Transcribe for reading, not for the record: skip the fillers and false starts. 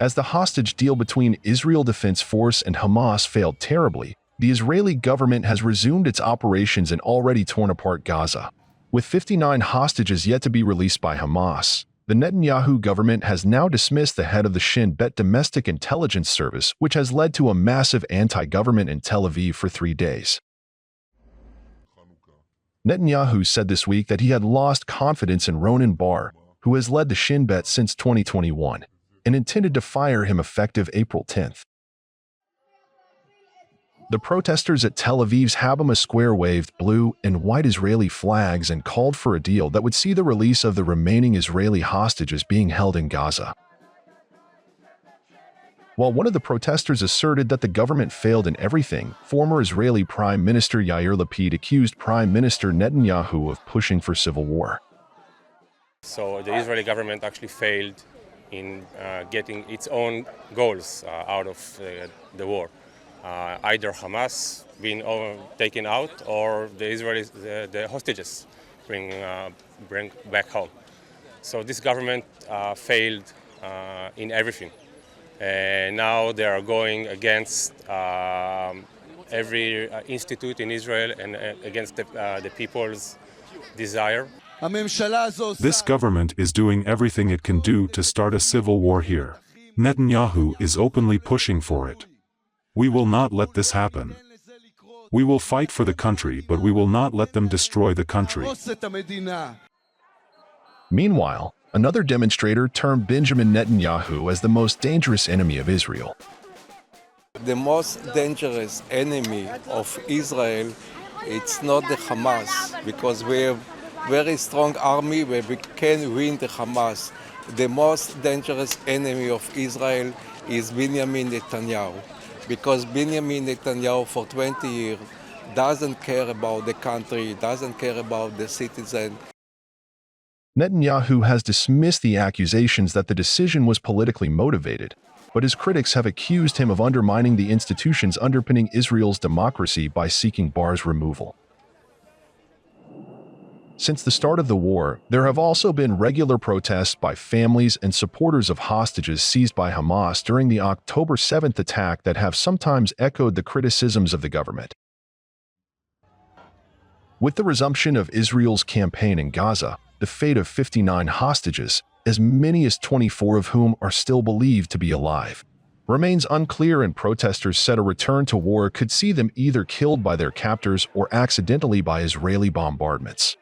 As the hostage deal between Israel Defense Force and Hamas failed terribly, the Israeli government has resumed its operations in already torn apart Gaza. With 59 hostages yet to be released by Hamas, the Netanyahu government has now dismissed the head of the Shin Bet domestic intelligence service, which has led to a massive anti-government in Tel Aviv for 3 days. Netanyahu said this week that he had lost confidence in Ronen Bar, who has led the Shin Bet since 2021, and intended to fire him effective April 10th. The protesters at Tel Aviv's Habima Square waved blue and white Israeli flags and called for a deal that would see the release of the remaining Israeli hostages being held in Gaza. While one of the protesters asserted that the government failed in everything, former Israeli Prime Minister Yair Lapid accused Prime Minister Netanyahu of pushing for civil war. So the Israeli government actually failed in getting its own goals out of the war. Either Hamas being taken out or the Israelis, the hostages bring back home. So this government failed in everything. And now they are going against every institute in Israel and against the people's desire. This government is doing everything it can do to start a civil war here. Netanyahu is openly pushing for it. We will not let this happen. We will fight for the country, but we will not let them destroy the country. Meanwhile, another demonstrator termed Benjamin Netanyahu as the most dangerous enemy of Israel. The most dangerous enemy of Israel, it's not the Hamas, because we have very strong army where we can win the Hamas. The most dangerous enemy of Israel is Benjamin Netanyahu, because Benjamin Netanyahu for 20 years doesn't care about the country, doesn't care about the citizen. Netanyahu has dismissed the accusations that the decision was politically motivated, but his critics have accused him of undermining the institutions underpinning Israel's democracy by seeking Bar's removal. Since the start of the war, there have also been regular protests by families and supporters of hostages seized by Hamas during the October 7th attack that have sometimes echoed the criticisms of the government. With the resumption of Israel's campaign in Gaza, the fate of 59 hostages, as many as 24 of whom are still believed to be alive, remains unclear, and protesters said a return to war could see them either killed by their captors or accidentally by Israeli bombardments.